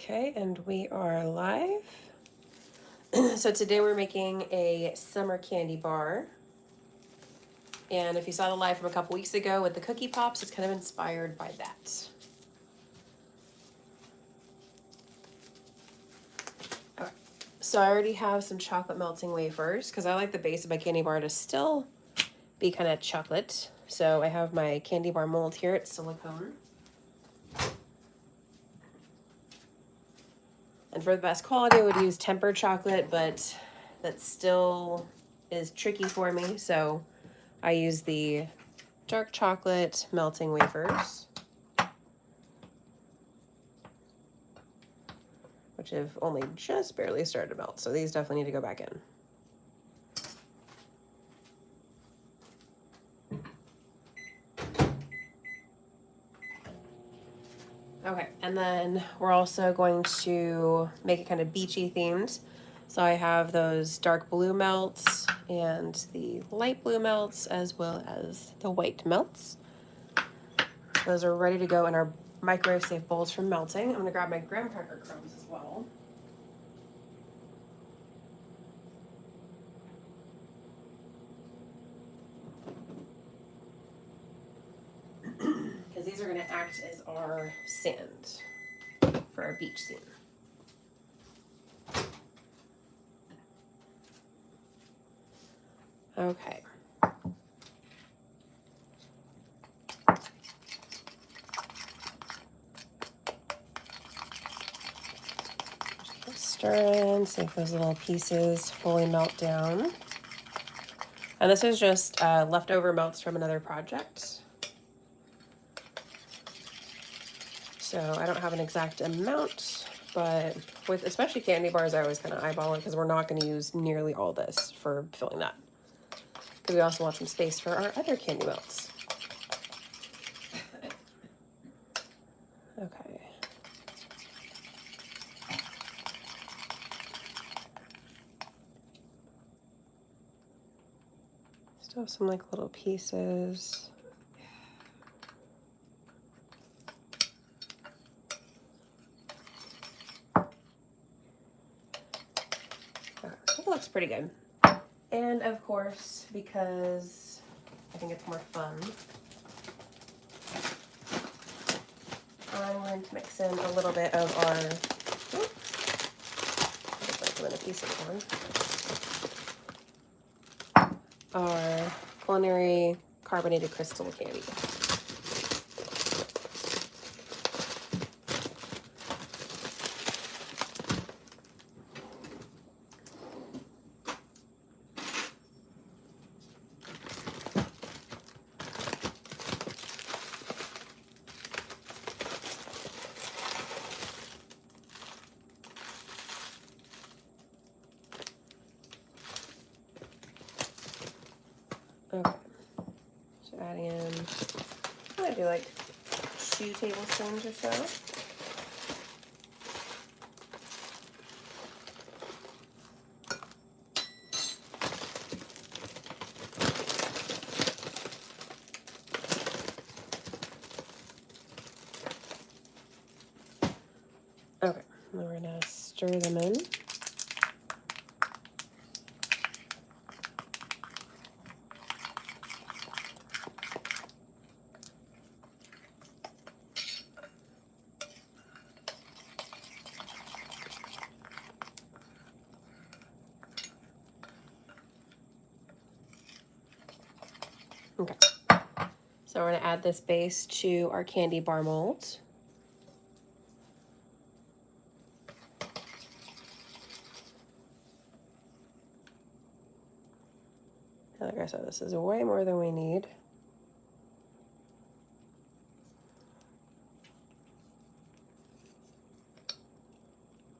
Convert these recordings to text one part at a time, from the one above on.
Okay, and we are live. So today we're making a summer candy bar. And if you saw the live from a couple weeks ago with the cookie pops, it's kind of inspired by that. Okay. So I already have some chocolate melting wafers because I like the base of my candy bar to still be kind of chocolate. So I have my candy bar mold here. It's silicone. And for the best quality, I would use tempered chocolate, but that still is tricky for me. So I use the dark chocolate melting wafers, which have only just barely started to melt. So these definitely need to go back in. Okay, and then we're also going to make it kind of beachy themed. So I have those dark blue melts and the light blue melts as well as the white melts. Those are ready to go in our microwave safe bowls for melting. I'm gonna grab my graham cracker crumbs as well. Because these are gonna act as our sand for our beach scene. Okay. Stir in, see if those little pieces fully melt down. And this is just leftover melts from another project. So I don't have an exact amount, but with especially candy bars, I always kind of eyeball it because we're not going to use nearly all this for filling that. Because we also want some space for our other candy melts. Okay. Still have some like little pieces. Okay, it looks pretty good. And of course, because I think it's more fun, I'm going to mix in a little bit of our, just like a piece of corn, our culinary carbonated crystal candy. Okay, so adding in, I'm gonna do like 2 tablespoons or so. Okay, then we're gonna stir them in. Okay, so we're gonna add this base to our candy bar mold. Like I said, this is way more than we need.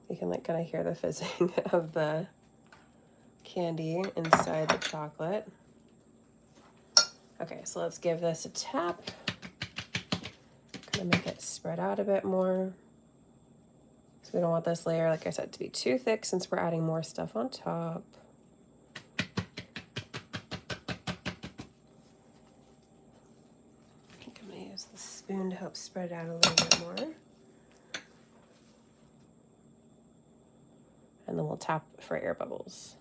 You can like kind of hear the fizzing of the candy inside the chocolate. Okay, so let's give this a tap. Kind of make it spread out a bit more. So we don't want this layer, like I said, to be too thick since we're adding more stuff on top. I think I'm gonna use the spoon to help spread it out a little bit more. and then we'll tap for air bubbles.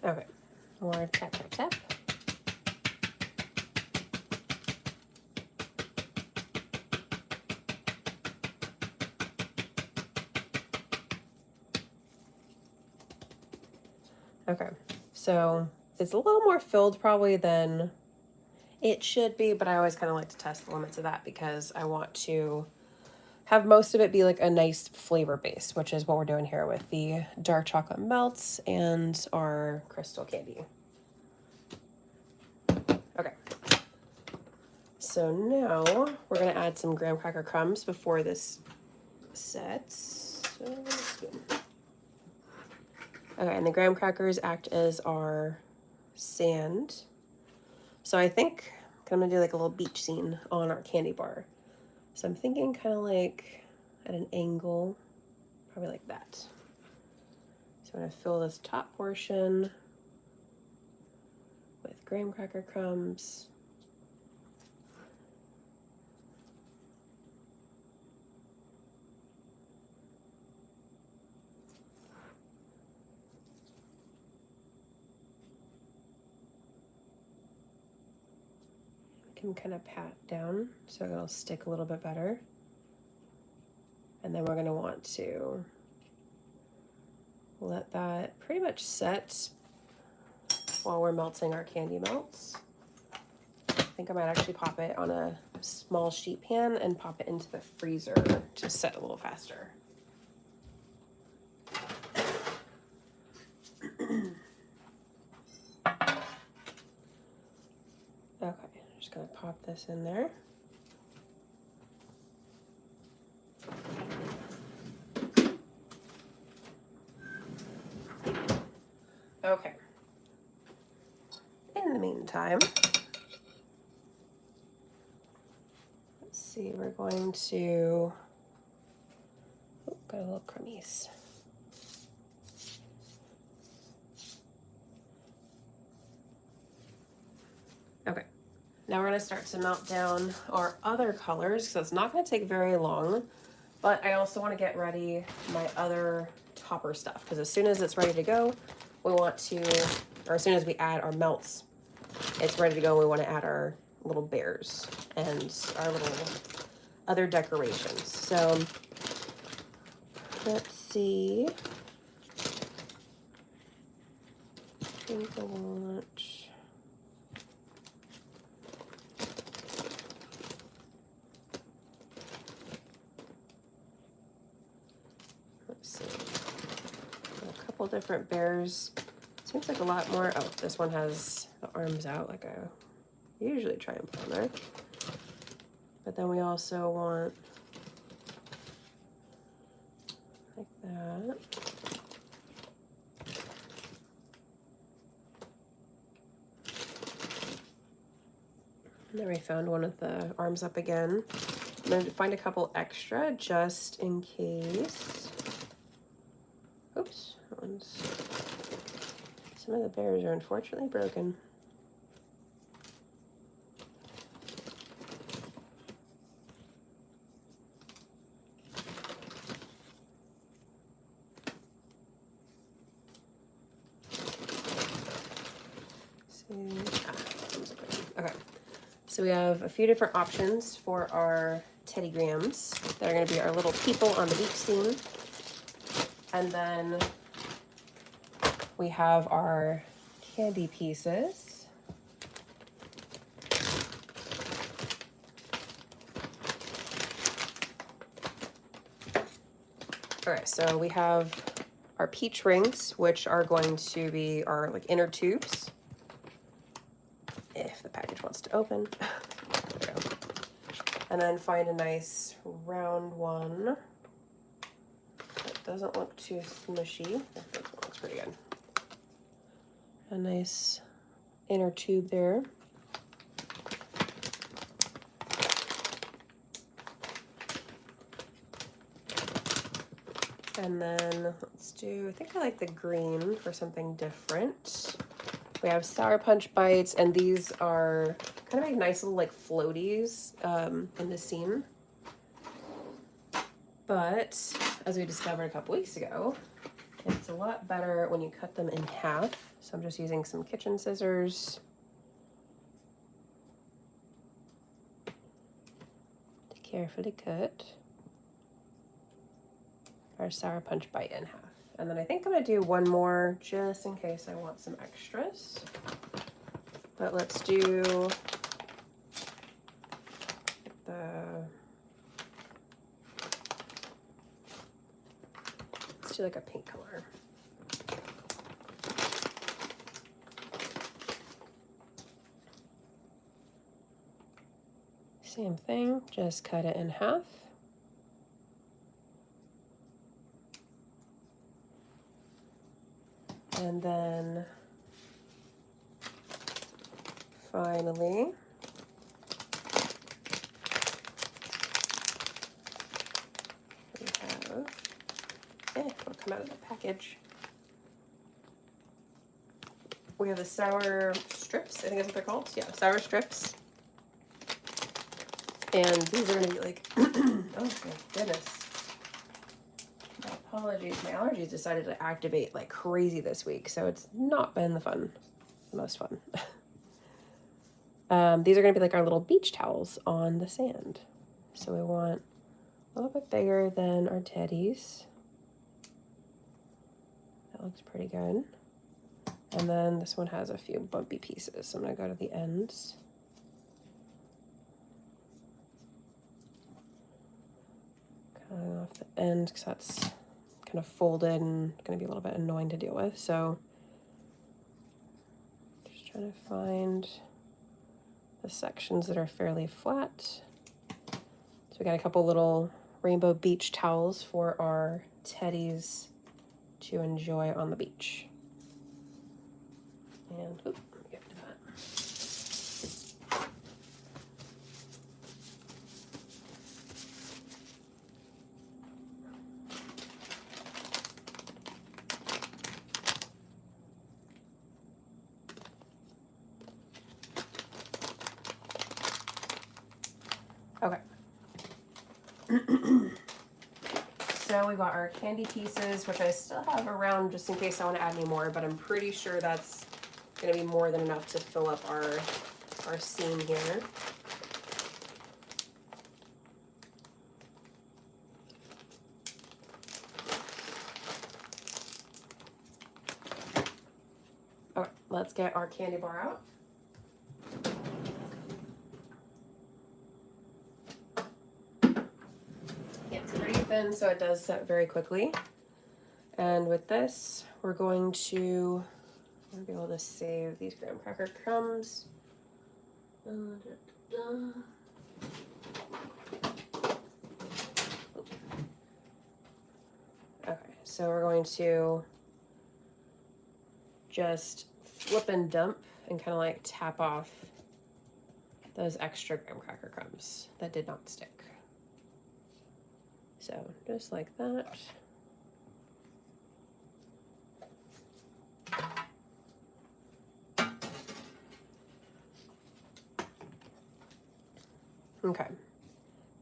Okay, more tap, tap, tap. Okay, so it's a little more filled probably than it should be, but I always kind of like to test the limits of that because I want to have most of it be like a nice flavor base, which is what we're doing here with the dark chocolate melts and our crystal candy. Okay. So now we're gonna add some graham cracker crumbs before this sets. So let's go. Okay, and the graham crackers act as our sand. So I think I'm gonna do like a little beach scene on our candy bar. So I'm thinking kind of like at an angle, probably like that. So I'm gonna fill this top portion with graham cracker crumbs. Can kind of pat down so it'll stick a little bit better. And then we're going to want to let that pretty much set while we're melting our candy melts. I think I might actually pop it on a small sheet pan and pop it into the freezer to set a little faster. Okay, just gonna pop this in there. Okay. In the meantime, let's see, we're going to, oh, got a little crummies. Okay, now we're gonna start to melt down our other colors because it's not gonna take very long, but I also wanna get ready my other topper stuff because as soon as it's ready to go, we want to, or as soon as we add our melts, it's ready to go. We want to add our little bears and our little other decorations. So let's see. I think I want, let's see, a couple different bears. Seems like a lot more. Oh, this one has the arms out like I usually try and put on there. But then we also want like that. And then we found one with the arms up again. I'm going to find a couple extra just in case. Oops, that one's... Some of the bears are unfortunately broken. Okay, so we have a few different options for our Teddy Grahams. They're going to be our little people on the beach scene. And then we have our candy pieces. All right, so we have our peach rings, which are going to be our like inner tubes. If the package wants to open. There we go. And then find a nice round one that doesn't look too smushy. This one looks pretty good. A nice inner tube there. And then let's do, I think I like the green for something different. We have Sour Punch Bites, and these are kind of like nice little like floaties in the scene. But as we discovered a couple weeks ago, it's a lot better when you cut them in half. So I'm just using some kitchen scissors to carefully cut our Sour Punch Bite in half. And then I think I'm gonna do one more just in case I want some extras. But let's do let's do like a pink color. Same thing, just cut it in half. And then finally, we have, it'll come out of the package. We have the sour strips, I think that's what they're called. Yeah, sour strips. And these are gonna be like, oh my goodness. My apologies, my allergies decided to activate like crazy this week, so it's not been the most fun. These are gonna be like our little beach towels on the sand. So we want a little bit bigger than our teddies. That looks pretty good. And then this one has a few bumpy pieces, so I'm gonna go to the ends. Cutting off the end because that's kind of folded and gonna be a little bit annoying to deal with. So just trying to find the sections that are fairly flat. So we got a couple little rainbow beach towels for our teddies to enjoy on the beach. And oops, let me get rid of that. Okay. So we got our candy pieces, which I still have around just in case I want to add any more, but I'm pretty sure that's going to be more than enough to fill up our scene here. Okay, let's get our candy bar out. It's pretty thin, so it does set very quickly. And with this, we're going to be able to save these graham cracker crumbs. Okay, so we're going to just flip and dump and kind of like tap off those extra graham cracker crumbs that did not stick. So just like that. Okay,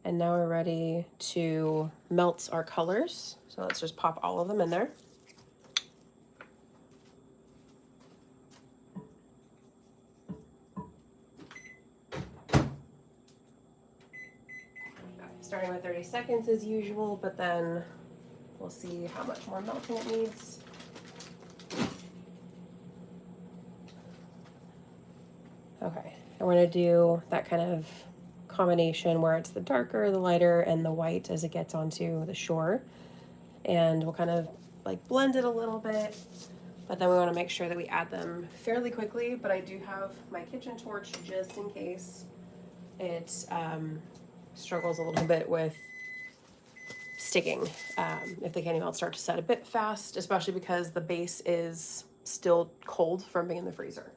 and now we're ready to melt our colors. So let's just pop all of them in there. Starting with 30 seconds as usual, but then we'll see how much more melting it needs. Okay, and we're gonna do that kind of combination where it's the darker, the lighter, and the white as it gets onto the shore. And we'll kind of like blend it a little bit, but then we want to make sure that we add them fairly quickly. But I do have my kitchen torch just in case it struggles a little bit with sticking. If the candy melts start to set a bit fast, especially because the base is still cold from being in the freezer.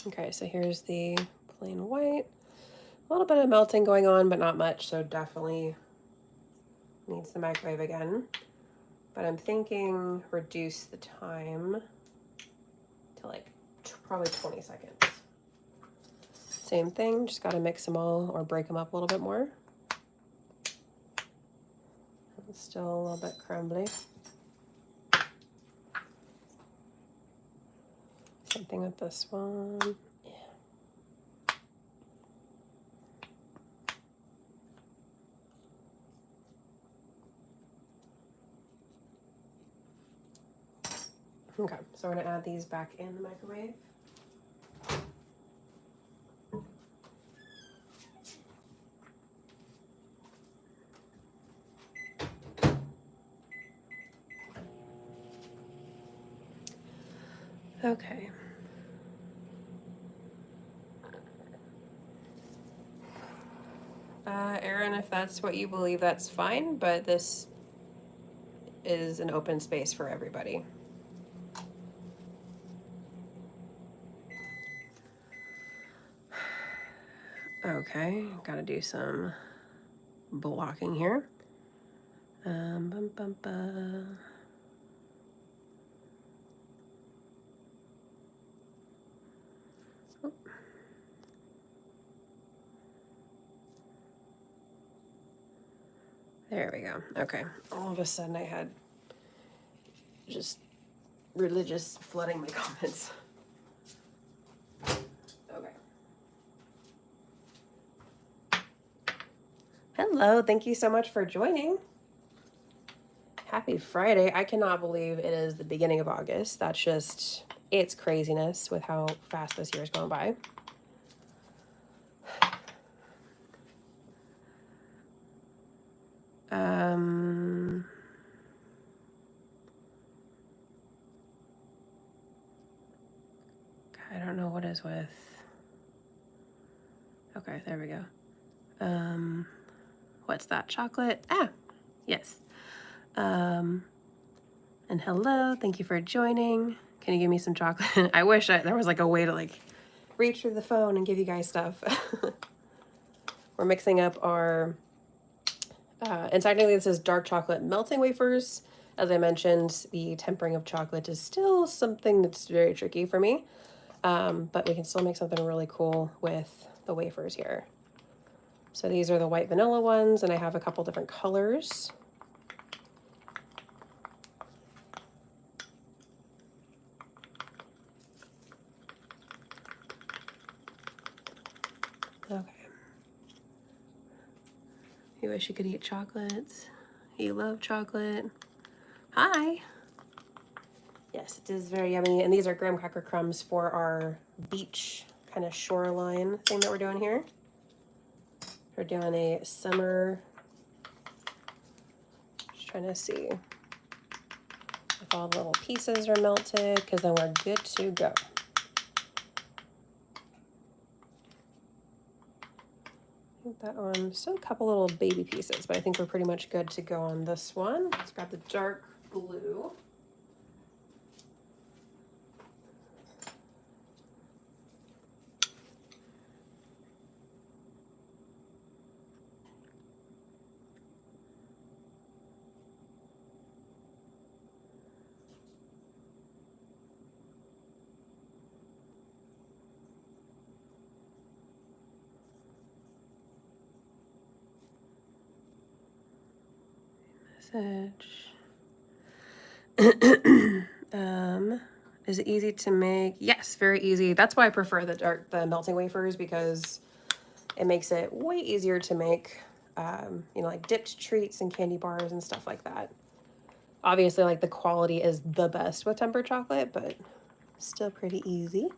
Okay, so here's the plain white. A little bit of melting going on, but not much, so definitely needs the microwave again. But I'm thinking reduce the time to like probably 20 seconds. Same thing, just gotta mix them all or break them up a little bit more. It's still a little bit crumbly. Same thing with this one. Okay, so we're gonna add these back in the microwave. Okay. Erin, if that's what you believe, that's fine, but this is an open space for everybody. Okay, gotta do some blocking here. Bum, bum, bum. Oh. There we go. Okay, all of a sudden I had just religious flooding my comments. Okay. Hello, thank you so much for joining. Happy Friday. I cannot believe it is the beginning of August. That's just, it's craziness with how fast this year is going by. I don't know what is with, okay, there we go. What's that, chocolate? Ah, yes. And hello, thank you for joining. Can you give me some chocolate? I wish there was like a way to like reach through the phone and give you guys stuff. We're mixing up our, and technically this is dark chocolate melting wafers. As I mentioned, the tempering of chocolate is still something that's very tricky for me, but we can still make something really cool with the wafers here. So these are the white vanilla ones, and I have a couple different colors. Okay. You wish you could eat chocolates. You love chocolate. Hi. Yes, it is very yummy. And these are graham cracker crumbs for our beach kind of shoreline thing that we're doing here. We're doing a summer, just trying to see if all the little pieces are melted, because then we're good to go. I think that one, still a couple little baby pieces, but I think we're pretty much good to go on this one. Let's grab the dark blue. Message. Is it easy to make? Yes, very easy. That's why I prefer the melting wafers, because it makes it way easier to make, you know, like dipped treats and candy bars and stuff like that. Obviously, like the quality is the best with tempered chocolate, but still pretty easy.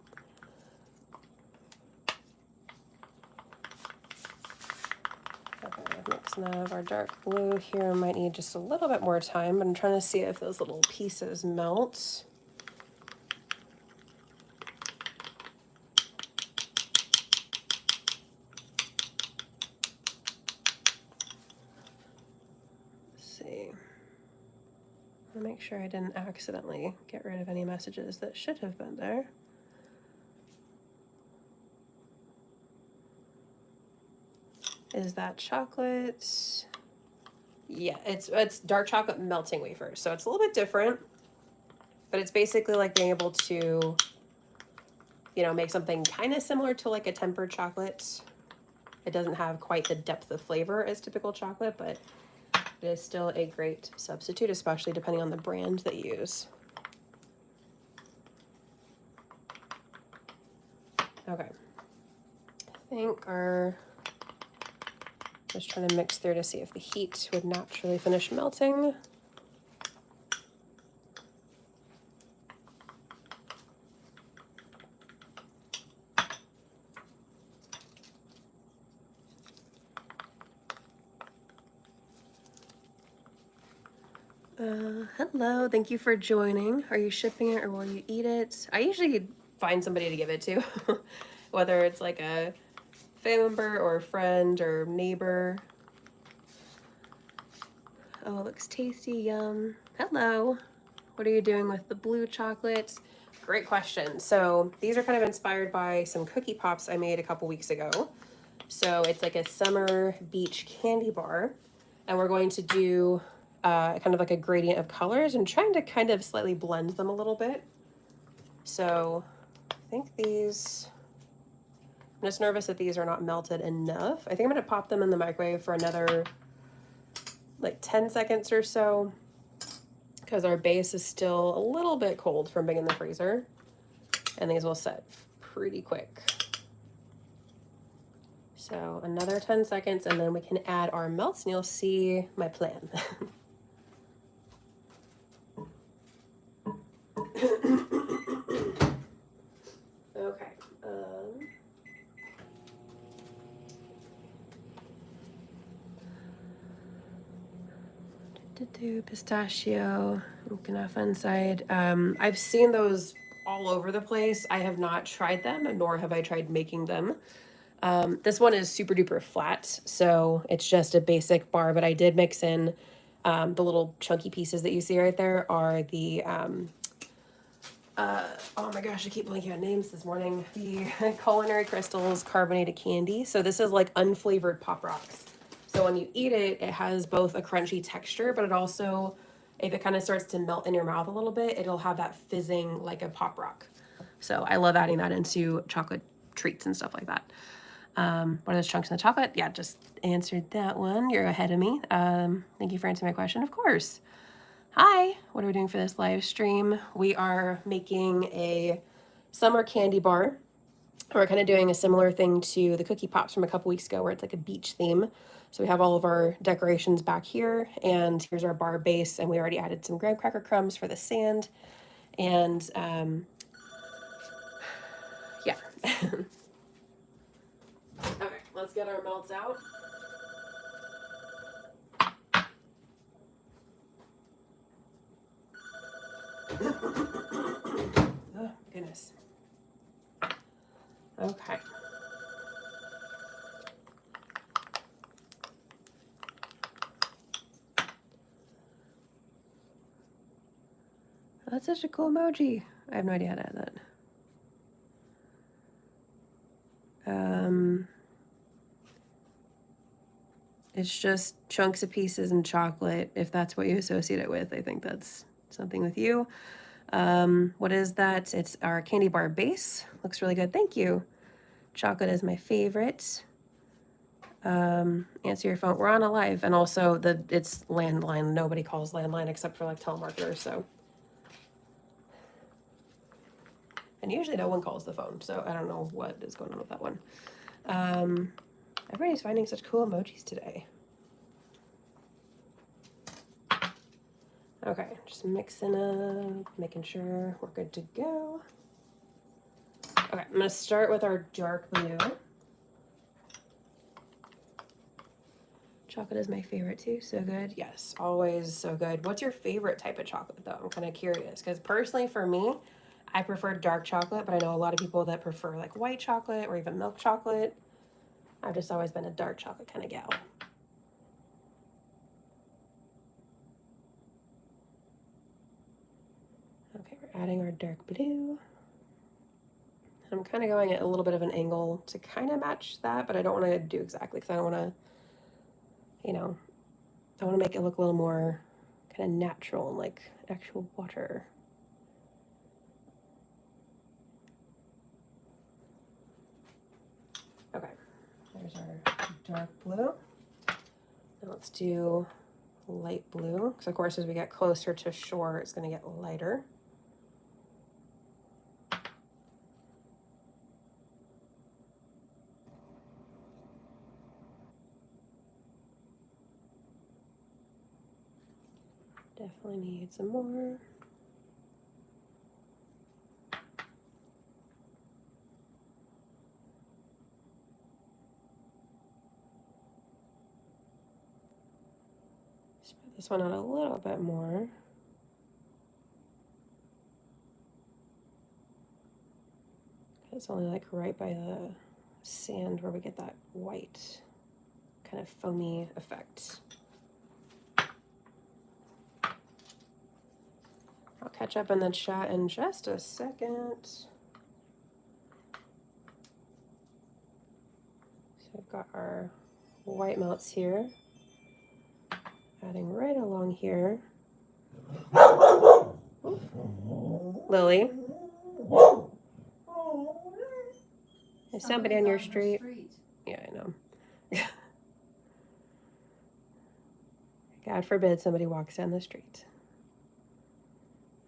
Okay, mixing of our dark blue here. Might need just a little bit more time, but I'm trying to see if those little pieces melt. Make sure I didn't accidentally get rid of any messages that should have been there. is that chocolate. Yeah, it's dark chocolate melting wafers, so it's a little bit different, but it's basically like being able to, you know, make something kind of similar to like a tempered chocolate. It doesn't have quite the depth of flavor as typical chocolate, but it is still a great substitute, especially depending on the brand that you use. Okay, I think our, just trying to mix through to see if the heat would naturally finish melting. Hello, thank you for joining. Are you shipping it or will you eat it? I usually find somebody to give it to, whether it's like a family member or a friend or neighbor. Oh, it looks tasty, yum. Hello, what are you doing with the blue chocolate? Great question. So these are kind of inspired by some cookie pops I made a couple weeks ago. So it's like a summer beach candy bar, and we're going to do kind of like a gradient of colors and trying to kind of slightly blend them a little bit. So I think these, I'm just nervous that these are not melted enough. I think I'm gonna pop them in the microwave for another like 10 seconds or so, because our base is still a little bit cold from being in the freezer, and these will set pretty quick. So another 10 seconds and then we can add our melts and you'll see my plan. Okay. Pistachio, kunafa inside. I've seen those all over the place. I have not tried them, nor have I tried making them. This one is super duper flat, so it's just a basic bar, but I did mix in the little chunky pieces that you see right there are the, oh my gosh, I keep blanking on names this morning. The Culinary Crystals carbonated candy. So this is like unflavored Pop Rocks. So when you eat it, it has both a crunchy texture, but it also, if it kind of starts to melt in your mouth a little bit, it'll have that fizzing like a Pop Rock. So I love adding that into chocolate treats and stuff like that. What are those chunks in the chocolate? Yeah, just answered that one. You're ahead of me. Thank you for answering my question. Of course. Hi, what are we doing for this live stream? We are making a summer candy bar. We're kind of doing a similar thing to the cookie pops from a couple weeks ago where it's like a beach theme. So we have all of our decorations back here, and here's our bar base, and we already added some graham cracker crumbs for the sand. And yeah. Okay, let's get our melts out. Oh, goodness. Okay. That's such a cool emoji. I have no idea how to add that. It's just chunks of pieces and chocolate, if that's what you associate it with. I think that's something with you. What is that? It's our candy bar base. Looks really good. Thank you. Chocolate is my favorite. Answer your phone. We're on a live, and also it's landline. Nobody calls landline except for like telemarketers. So, and usually no one calls the phone. So I don't know what is going on with that one. Everybody's finding such cool emojis today. Okay, just mixing up, making sure we're good to go. Okay, I'm gonna start with our dark blue. Chocolate is my favorite too, so good. Yes, always so good. What's your favorite type of chocolate though? I'm kind of curious, because personally for me, I prefer dark chocolate, but I know a lot of people that prefer like white chocolate or even milk chocolate. I've just always been a dark chocolate kind of gal. Okay, we're adding our dark blue. I'm kind of going at a little bit of an angle to kind of match that, but I don't want to do exactly because I don't want to, you know, I want to make it look a little more kind of natural and like actual water. Okay, there's our dark blue. Now let's do light blue, because of course as we get closer to shore, it's going to get lighter. Definitely need some more. Spread this one out a little bit more. It's only like right by the sand where we get that white kind of foamy effect. I'll catch up in the chat in just a second. So we've got our white melts here, adding right along here. Lily, is somebody on your street? Yeah, I know. God forbid somebody walks down the street.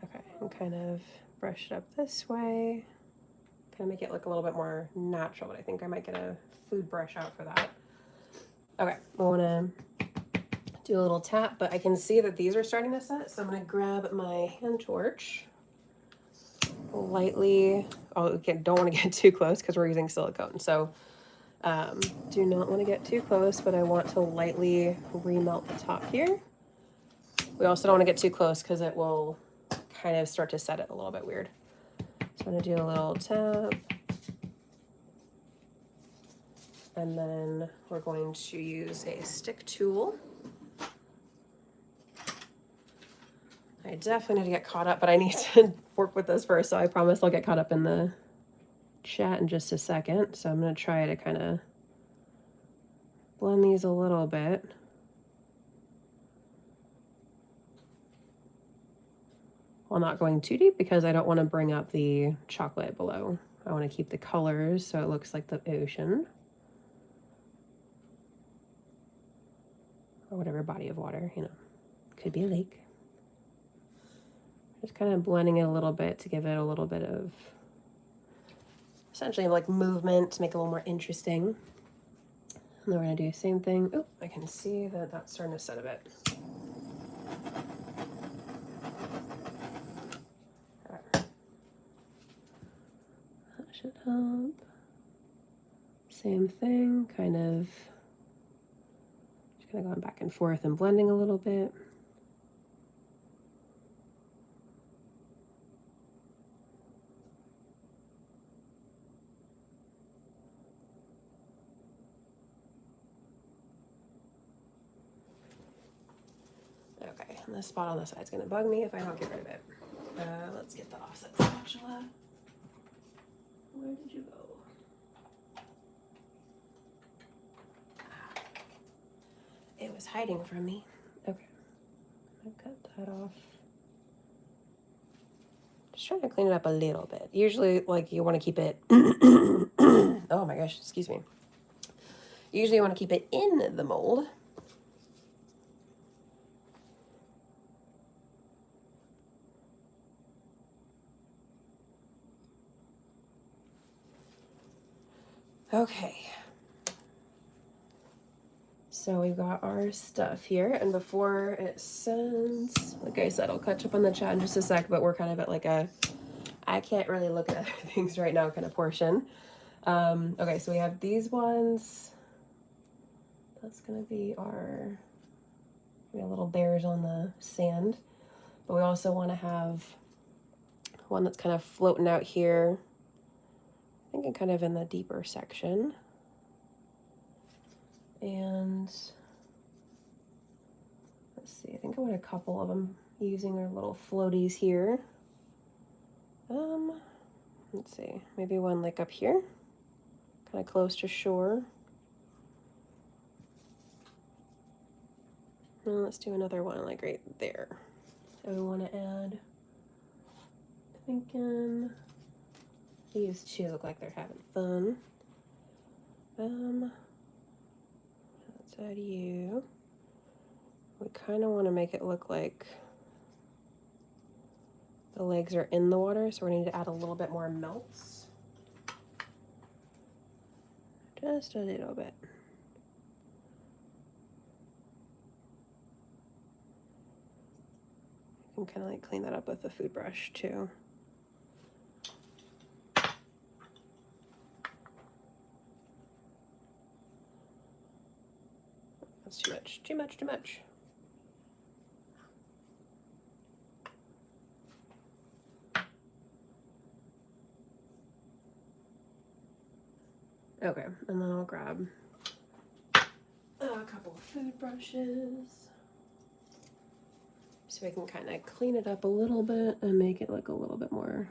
Okay, and kind of brush it up this way. Kind of make it look a little bit more natural, but I think I might get a food brush out for that. Okay, I want to do a little tap, but I can see that these are starting to set, so I'm going to grab my hand torch. Lightly, again, don't want to get too close because we're using silicone, so do not want to get too close, but I want to lightly remelt the top here. We also don't want to get too close because it will kind of start to set it a little bit weird. So I'm going to do a little tap. And then we're going to use a stick tool. I definitely need to get caught up, but I need to work with this first, so I promise I'll get caught up in the chat in just a second. So I'm going to try to kind of blend these a little bit. While not going too deep because I don't want to bring up the chocolate below. I want to keep the colors so it looks like the ocean. Or whatever body of water, you know. Could be a lake. Just kind of blending it a little bit to give it a little bit of essentially like movement to make it a little more interesting. And then we're going to do the same thing. Oh, I can see that that's starting to set a bit. Should help. Same thing, kind of just kind of going back and forth and blending a little bit. Okay, and this spot on the side is going to bug me if I don't get rid of it. Let's get the offset spatula. Where did you go? It was hiding from me. Okay, I cut that off. Just trying to clean it up a little bit. Usually, like, you want to keep it. Oh my gosh, excuse me. Usually, you want to keep it in the mold. Okay. So we've got our stuff here, and before it sends, like I said, I'll catch up on the chat in just a sec, but we're kind of at like a, I can't really look at other things right now kind of portion. Okay, so we have these ones. That's gonna be our, we have little bears on the sand, but we also want to have one that's kind of floating out here, I think kind of in the deeper section. And let's see, I think I want a couple of them using our little floaties here. Let's see, maybe one like up here, kind of close to shore. And let's do another one like right there. So we want to add, thinking these two look like they're having fun. Let's add you. We kind of want to make it look like the legs are in the water, so we need to add a little bit more melts. Just a little bit. You can kind of like clean that up with a food brush too. That's too much, too much, too much. Okay, and then I'll grab a couple of food brushes so I can kind of clean it up a little bit and make it look a little bit more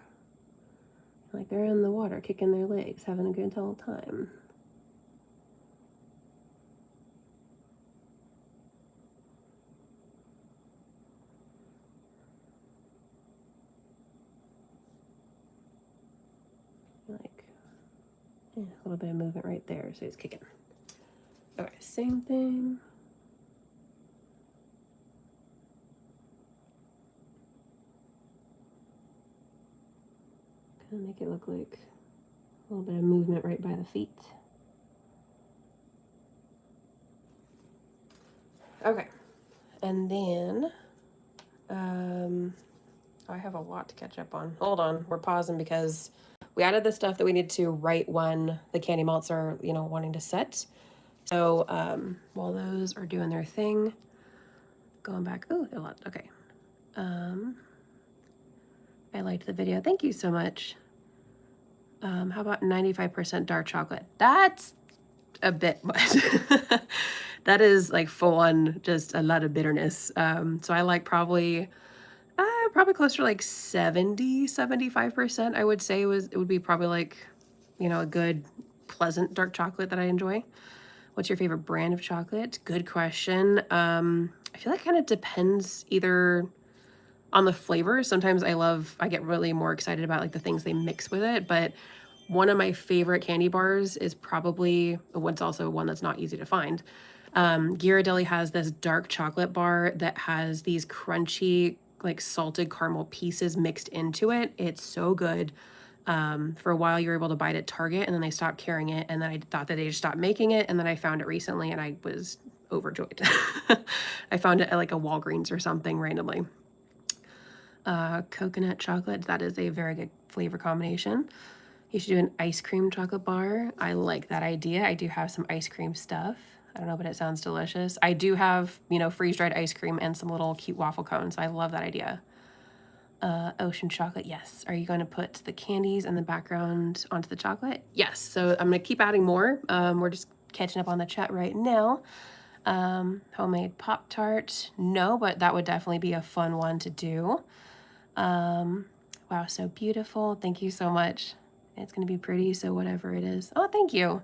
like they're in the water, kicking their legs, having a good old time. Like, yeah, a little bit of movement right there, so he's kicking. Okay, same thing. Kind of make it look like a little bit of movement right by the feet. Okay, and then, I have a lot to catch up on. Hold on, we're pausing because we added the stuff that we need to right when the candy melts are, you know, wanting to set. So while those are doing their thing, going back, oh, a lot, okay. I liked the video, thank you so much. How about 95% dark chocolate? That's a bit much. That is like full on, just a lot of bitterness. So I like probably closer to like 75%. I would say it would be probably like, you know, a good pleasant dark chocolate that I enjoy. What's your favorite brand of chocolate? Good question. I feel like it kind of depends either on the flavor. Sometimes I get really more excited about like the things they mix with it, but one of my favorite candy bars is probably what's also one that's not easy to find. Ghirardelli has this dark chocolate bar that has these crunchy, like salted caramel pieces mixed into it. It's so good. For a while, you were able to buy it at Target, and then they stopped carrying it. And then I thought that they just stopped making it. And then I found it recently, and I was overjoyed. I found it at like a Walgreens or something randomly. Coconut chocolate, that is a very good flavor combination. You should do an ice cream chocolate bar. I like that idea. I do have some ice cream stuff. I don't know, but it sounds delicious. I do have, you know, freeze-dried ice cream and some little cute waffle cones. I love that idea. Ocean chocolate, yes. Are you going to put the candies in the background onto the chocolate? Yes. So I'm going to keep adding more. We're just catching up on the chat right now. Homemade Pop-Tart, no, but that would definitely be a fun one to do. Wow, so beautiful. Thank you so much. It's going to be pretty, so whatever it is. Oh, thank you.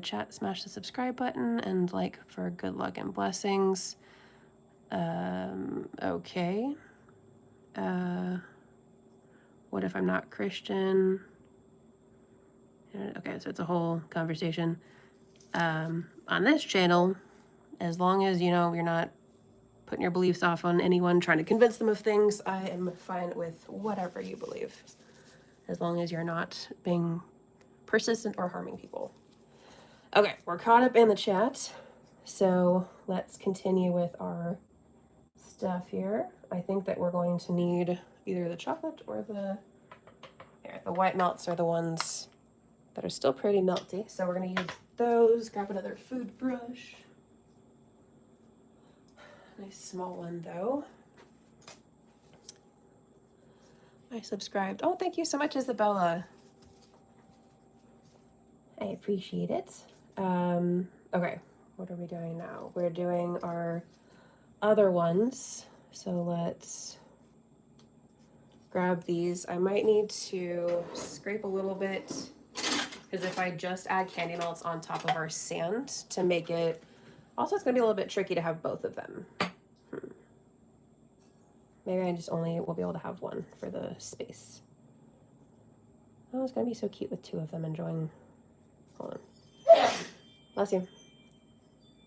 Chat, smash the subscribe button and like for good luck and blessings. Okay. What if I'm not Christian? Okay, so it's a whole conversation. On this channel, as long as, you know, you're not putting your beliefs off on anyone, trying to convince them of things, I am fine with whatever you believe, as long as you're not being persistent or harming people. Okay, we're caught up in the chat, so let's continue with our stuff here. I think that we're going to need either the chocolate or the white melts are the ones that are still pretty melty, so we're going to use those. Grab another food brush. Nice small one though. I subscribed. Oh, thank you so much, Isabella. I appreciate it. Okay, what are we doing now? We're doing our other ones. So let's grab these. I might need to scrape a little bit because if I just add candy melts on top of our sand to make it, also it's gonna be a little bit tricky to have both of them. Maybe I just only will be able to have one for the space. Oh, it's gonna be so cute with two of them enjoying. Hold on. Bless you.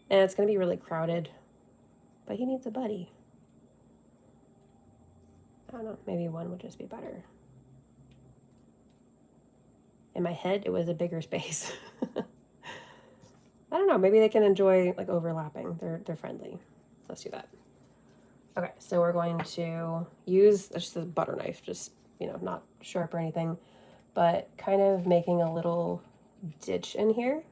And it's gonna be really crowded, but he needs a buddy. I don't know, maybe one would just be better. In my head, it was a bigger space. I don't know, maybe they can enjoy like overlapping. They're friendly. Let's do that. Okay, so we're going to use just a butter knife, just, you know, not sharp or anything, but kind of making a little ditch in here.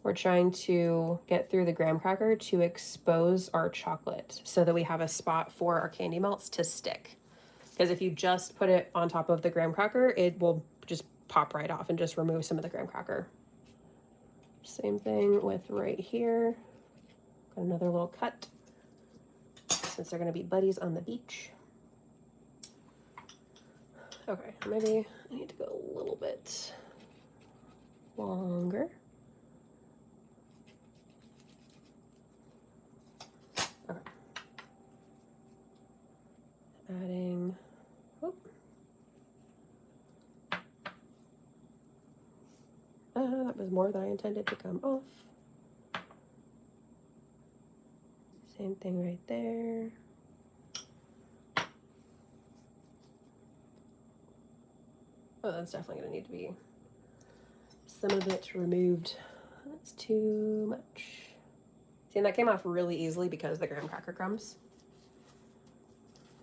We're trying to get through the graham cracker to expose our chocolate so that we have a spot for our candy melts to stick. Because if you just put it on top of the graham cracker, it will just pop right off and just remove some of the graham cracker. Same thing with right here. Got another little cut since they're going to be buddies on the beach. Okay, maybe I need to go a little bit longer. Okay. Adding, oh. That was more than I intended to come off. Same thing right there. Oh, that's definitely gonna need to be some of it removed. That's too much. See, and that came off really easily because of the graham cracker crumbs.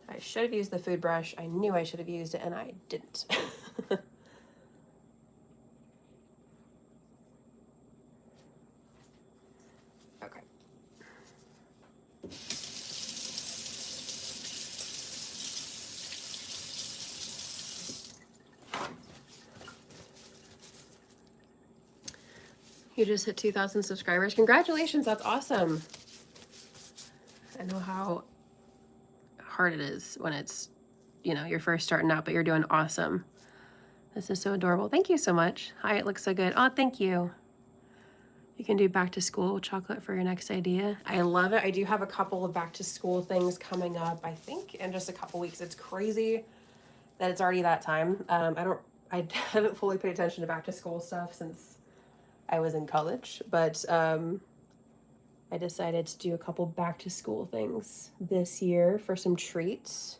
I should have used the food brush. I knew I should have used it and I didn't. Okay. You just hit 2,000 subscribers. Congratulations, that's awesome. I know how hard it is when it's, you know, you're first starting out, but you're doing awesome. This is so adorable. Thank you so much. Hi, it looks so good. Oh, thank you. You can do back to school chocolate for your next idea. I love it. I do have a couple of back to school things coming up, I think, in just a couple weeks. It's crazy that it's already that time. I haven't fully paid attention to back to school stuff since I was in college, but I decided to do a couple back to school things this year for some treats.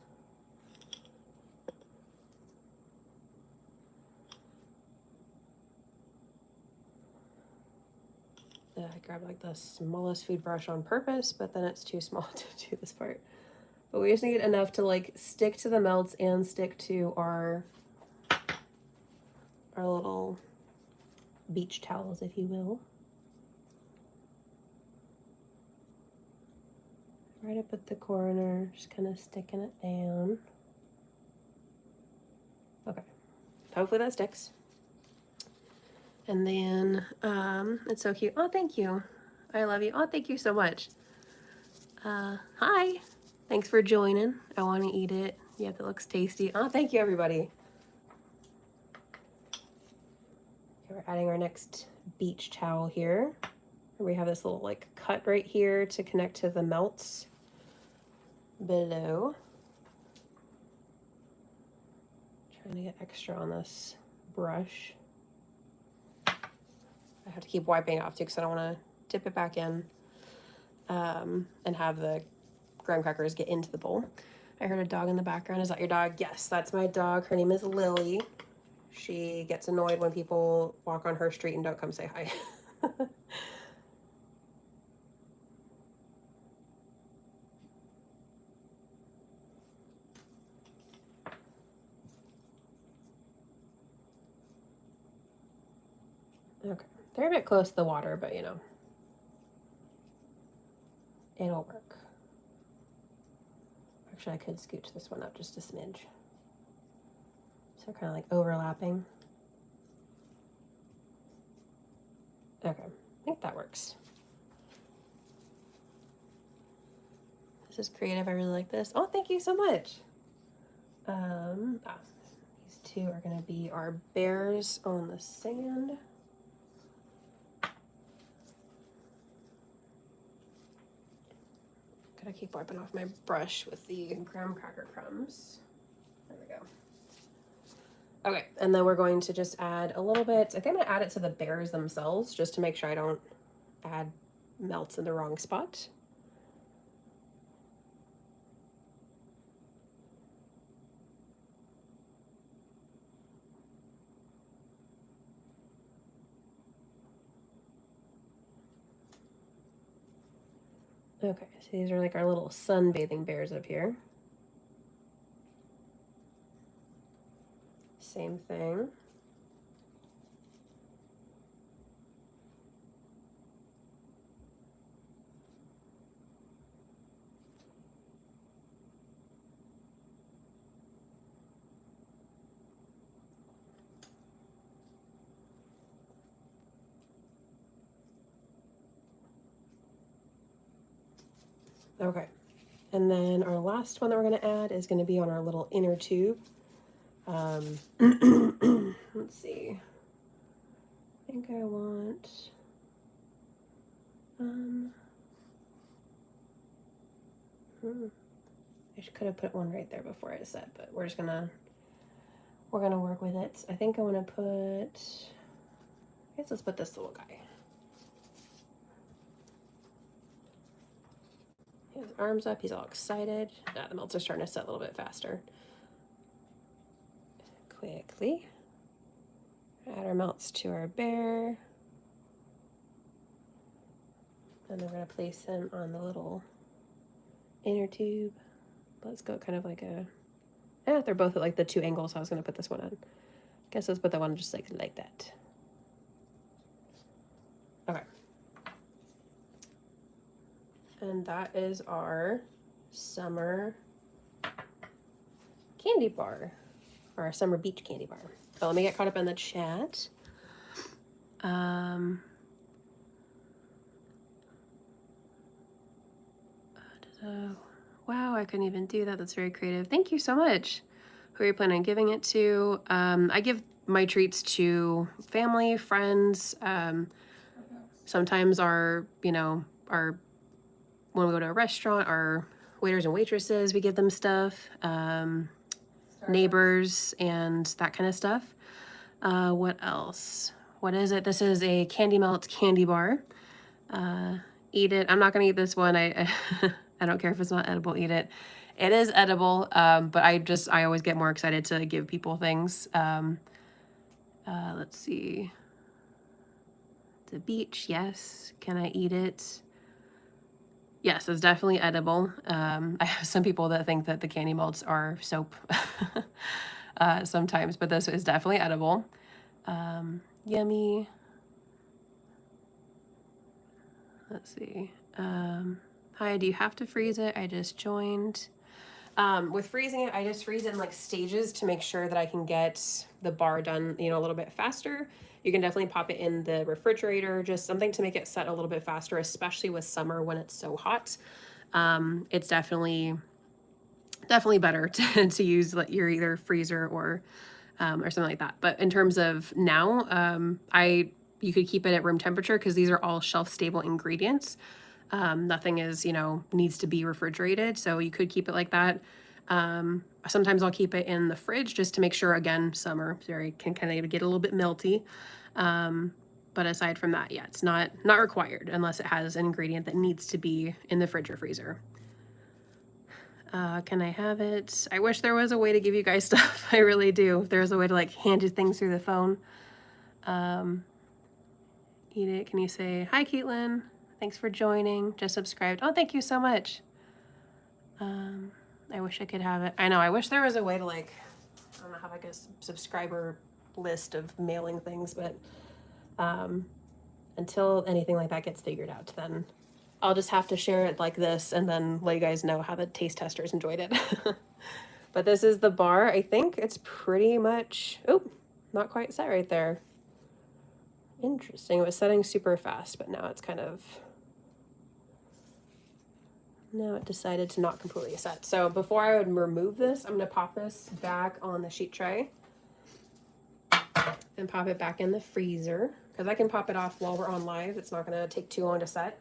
I grabbed like the smallest food brush on purpose, but then it's too small to do this part. But we just need enough to like stick to the melts and stick to our little beach towels, if you will. Right up at the corner, just kind of sticking it down. Okay, hopefully that sticks. And then, it's so cute. Oh, thank you. I love you. Oh, thank you so much. Hi. Thanks for joining. I want to eat it. Yeah, that looks tasty. Oh, thank you, everybody. Okay, we're adding our next beach towel here. We have this little like cut right here to connect to the melts below. Trying to get extra on this brush. I have to keep wiping it off too because I don't want to dip it back in and have the graham crackers get into the bowl. I heard a dog in the background. Is that your dog? Yes, that's my dog. Her name is Lily. She gets annoyed when people walk on her street and don't come say hi. Okay, they're a bit close to the water, but you know, it'll work. Actually, I could scooch this one up just a smidge. So kind of like overlapping. Okay, I think that works. This is creative. I really like this. Oh, thank you so much. These two are gonna be our bears on the sand. Gotta keep wiping off my brush with the graham cracker crumbs. There we go. Okay, and then we're going to just add a little bit. I think I'm gonna add it to the bears themselves just to make sure I don't add melts in the wrong spot. Okay, so these are like our little sunbathing bears up here. Same thing. Okay, and then our last one that we're going to add is going to be on our little inner tube. Let's see. I think I want I could have put one right there before I said, but we're gonna work with it. I think I want to put, I guess let's put this little guy. His arms up, he's all excited. The melts are starting to set a little bit faster. Quickly add our melts to our bear. And then we're gonna place him on the little inner tube. Let's go kind of like a, they're both at like the two angles, so I was gonna put this one on. Guess let's put that one just like that. Okay. And that is our summer candy bar, or our summer beach candy bar. So let me get caught up in the chat. Wow, I couldn't even do that. That's very creative. Thank you so much. Who are you planning on giving it to? I give my treats to family, friends. Sometimes our when we go to a restaurant, our waiters and waitresses, we give them stuff. Neighbors and that kind of stuff. What else? What is it? This is a Candy Melt candy bar. Eat it. I'm not gonna eat this one. I I don't care if it's not edible. Eat it. It is edible, but I always get more excited to give people things. Let's see. The beach, yes. Can I eat it? Yes, it's definitely edible. I have some people that think that the candy melts are soap sometimes, but this is definitely edible. Yummy. Let's see. Hi, do you have to freeze it? I just joined. With freezing it, I just freeze it in like stages to make sure that I can get the bar done, a little bit faster. You can definitely pop it in the refrigerator, just something to make it set a little bit faster, especially with summer when it's so hot. It's definitely better to use like your either freezer or something like that. But in terms of now, you could keep it at room temperature because these are all shelf stable ingredients. Nothing is, needs to be refrigerated. So you could keep it like that. Sometimes I'll keep it in the fridge just to make sure, again, summer, can kind of get a little bit melty. But aside from that, yeah, it's not required unless it has an ingredient that needs to be in the fridge or freezer. Can I have it? I wish there was a way to give you guys stuff. I really do. If there was a way to like hand you things through the phone. Eat it. Can you say, hi, Caitlin? Thanks for joining. Just subscribed. Oh, thank you so much. I wish I could have it. I know. I wish there was a way to like, I don't know, have like a subscriber list of mailing things, but until anything like that gets figured out, then I'll just have to share it like this and then let you guys know how the taste testers enjoyed it. But this is the bar. I think it's pretty much, oh, not quite set right there. Interesting. It was setting super fast, but now it's kind of Now it decided to not completely set. So before I would remove this, I'm gonna pop this back on the sheet tray and pop it back in the freezer, because I can pop it off while we're on live. It's not gonna take too long to set.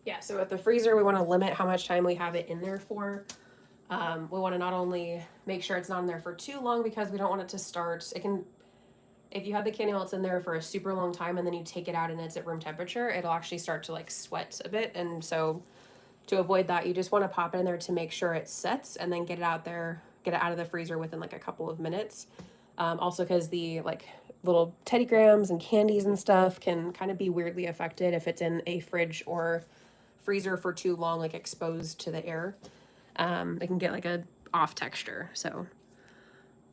Yeah, so at the freezer, we want to limit how much time we have it in there for. We want to not only make sure it's not in there for too long, because we don't want it to start. It can, if you have the candy melts in there for a super long time and then you take it out and it's at room temperature, it'll actually start to like sweat a bit. And so to avoid that, you just want to pop it in there to make sure it sets, and then get it out there, get it out of the freezer within like a couple of minutes. Also because the like little Teddy Grahams and candies and stuff can kind of be weirdly affected if it's in a fridge or freezer for too long, like exposed to the air. It can get like a off texture. So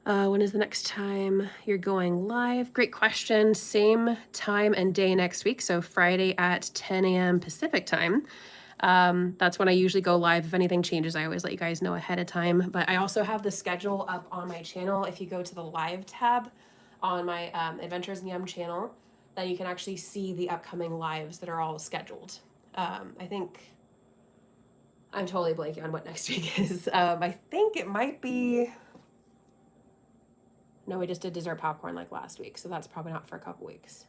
when is the next time you're going live? Great question. Same time and day next week. So Friday at 10 a.m. Pacific time. That's when I usually go live. If anything changes, I always let you guys know ahead of time. But I also have the schedule up on my channel. If you go to the live tab on my Adventures in Yum channel, then you can actually see the upcoming lives that are all scheduled. I think I'm totally blanking on what next week is. I think it might be. No, we just did dessert popcorn like last week, so that's probably not for a couple weeks.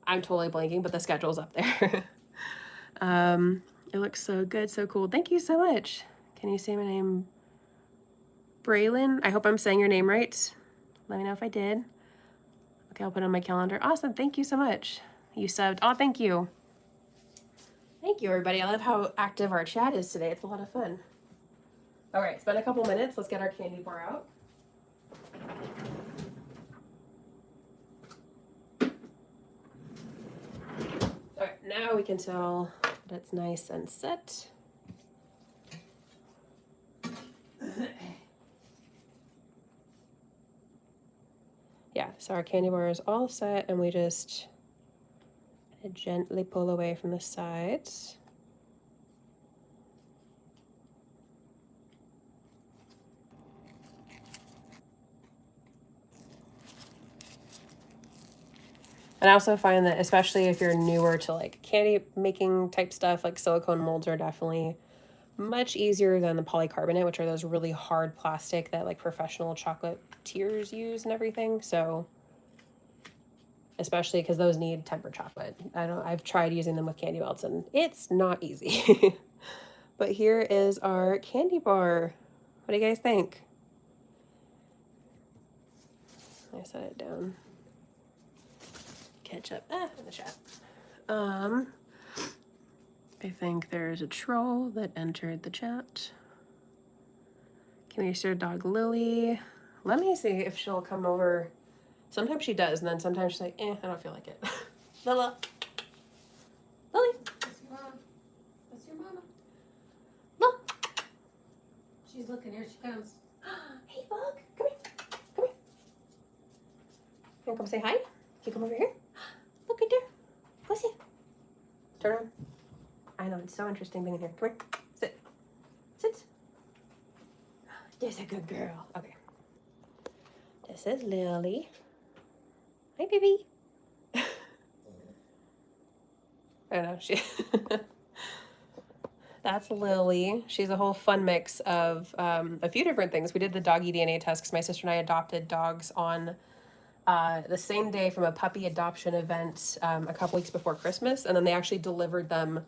I'm totally blanking, but the schedule's up there. It looks so good, so cool. Thank you so much. Can you say my name? Braylon. I hope I'm saying your name right. Let me know if I did. Okay, I'll put it on my calendar. Awesome. Thank you so much. You subbed. Oh, thank you. Thank you, everybody. I love how active our chat is today. It's a lot of fun. All right, it's been a couple minutes. Let's get our candy bar out. All right, now we can tell that it's nice and set. Yeah, so our candy bar is all set, and we just gently pull away from the sides. And I also find that, especially if you're newer to like candy making type stuff, like silicone molds are definitely much easier than the polycarbonate, which are those really hard plastic that like professional chocolatiers use and everything. So especially because those need tempered chocolate. I've tried using them with candy melts and it's not easy. But here is our candy bar. What do you guys think? I set it down. Catch up in the chat. I think there's a troll that entered the chat. Can we share dog Lily? Let me see if she'll come over. Sometimes she does, and then sometimes she's like, I don't feel like it. Lila. Lily. That's your mom. That's your mama. Look. She's looking. Here she comes. Hey, Bug. Come here. Come here. You want to come say hi? Can you come over here? Look right there. Go sit. Turn around. I know, it's so interesting being in here. Come here. Sit. Sit. There's a good girl. Okay. This is Lily. Hi, baby. I don't know. That's Lily. She's a whole fun mix of a few different things. We did the doggy DNA test because my sister and I adopted dogs on the same day from a puppy adoption event a couple weeks before Christmas. And then they actually delivered them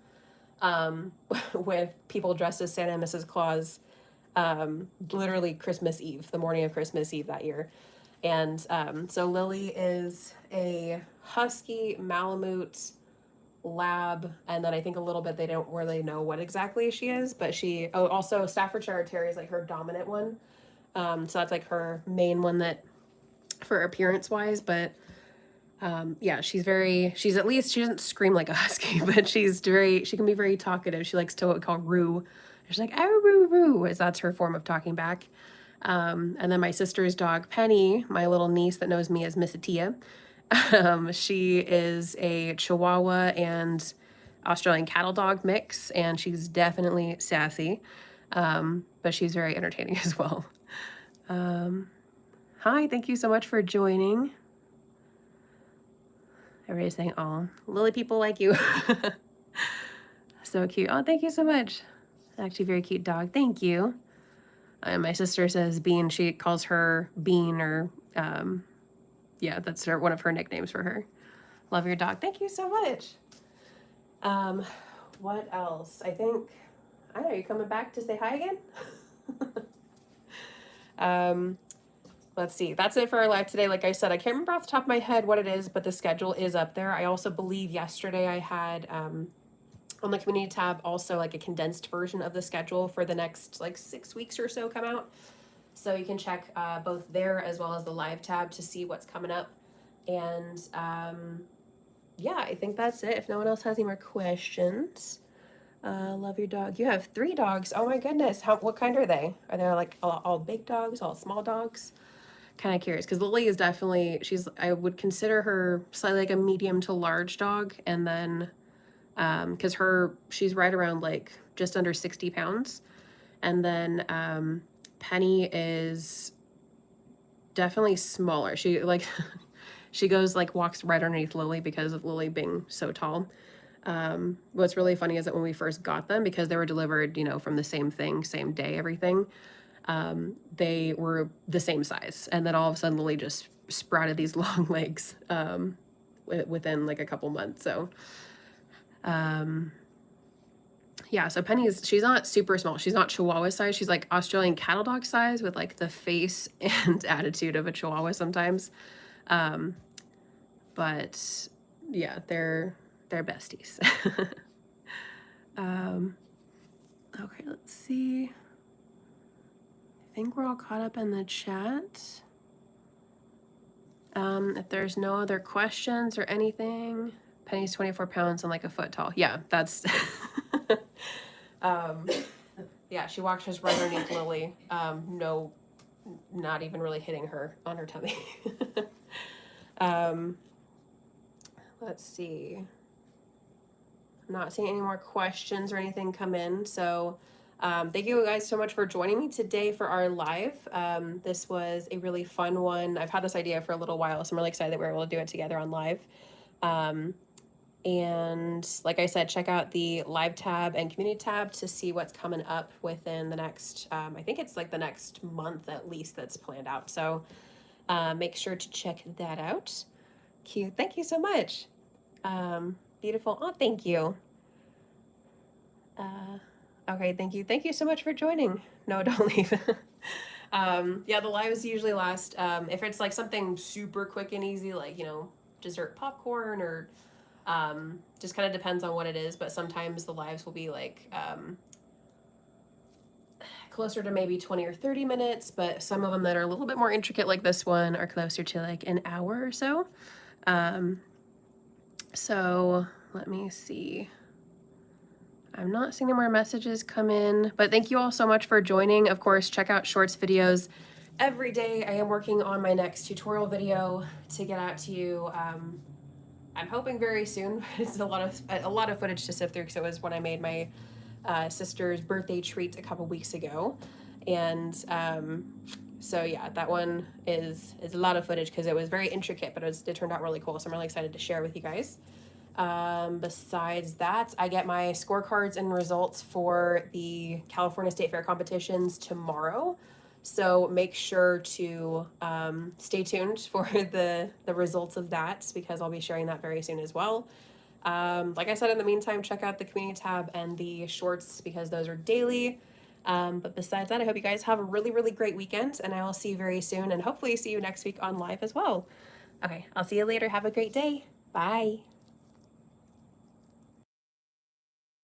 with people dressed as Santa and Mrs. Claus literally Christmas Eve, the morning of Christmas Eve that year. And so Lily is a husky Malamute lab, and then I think a little bit they don't really know what exactly she is, but she also Staffordshire Terrier is like her dominant one. So that's like her main one that for appearance wise, but yeah, she's at least she doesn't scream like a husky, but she can be very talkative. She likes to what we call roo. She's like, oh, roo, roo, as that's her form of talking back. And then my sister's dog, Penny, my little niece that knows me as Miss Atia, she is a Chihuahua and Australian cattle dog mix, and she's definitely sassy, but she's very entertaining as well. Hi, thank you so much for joining. Everybody's saying, oh, Lily people like you. So cute. Oh, thank you so much. Actually, very cute dog. Thank you. And my sister says Bean. She calls her Bean, or yeah, that's one of her nicknames for her. Love your dog. Thank you so much. What else? I don't know, are you coming back to say hi again? Let's see. That's it for our live today. Like I said, I can't remember off the top of my head what it is, but the schedule is up there. I also believe yesterday I had on the community tab also like a condensed version of the schedule for the next like 6 weeks or so come out. So you can check both there as well as the live tab to see what's coming up. And yeah, I think that's it. If no one else has any more questions. Love your dog. You have 3 dogs. Oh my goodness. What kind are they? Are they like all big dogs, all small dogs? Kind of curious because Lily is definitely, I would consider her slightly like a medium to large dog. And then because she's right around like just under 60 pounds. And then Penny is definitely smaller. She like she goes like walks right underneath Lily because of Lily being so tall. What's really funny is that when we first got them, because they were delivered, you know, from the same thing, same day, everything, they were the same size. And then all of a sudden Lily just sprouted these long legs within like a couple months. So yeah, so she's not super small. She's not Chihuahua size. She's like Australian cattle dog size with like the face and attitude of a Chihuahua sometimes. But yeah, they're besties. Okay, let's see. I think we're all caught up in the chat. If there's no other questions or anything, Penny's 24 pounds and like a foot tall. Yeah, that's yeah, she walks just right underneath Lily. No, not even really hitting her on her tummy. Let's see. I'm not seeing any more questions or anything come in. So thank you guys so much for joining me today for our live. This was a really fun one. I've had this idea for a little while, so I'm really excited that we're able to do it together on live. And like I said, check out the live tab and community tab to see what's coming up within the next, I think it's like the next month at least that's planned out. So make sure to check that out. Cute. Thank you so much. Beautiful. Oh, thank you. Okay, thank you. Thank you so much for joining. No, don't leave. Yeah, the lives usually last, if it's like something super quick and easy, like, you know, dessert popcorn or just kind of depends on what it is, but sometimes the lives will be like closer to maybe 20 or 30 minutes, but some of them that are a little bit more intricate like this one are closer to like an hour or so. So let me see. I'm not seeing any more messages come in, but thank you all so much for joining. Of course, check out Shorts videos every day. I am working on my next tutorial video to get out to you. I'm hoping very soon. It's a lot of footage to sift through because it was when I made my sister's birthday treat a couple weeks ago, and so yeah, that one is a lot of footage because it was very intricate, but it turned out really cool. So I'm really excited to share with you guys. Besides that, I get my scorecards and results for the California State Fair competitions tomorrow. So make sure to stay tuned for the results of that because I'll be sharing that very soon as well. Like I said, in the meantime, check out the community tab and the shorts because those are daily. But besides that, I hope you guys have a really, really great weekend and I will see you very soon and hopefully see you next week on live as well. Okay, I'll see you later. Have a great day. Bye.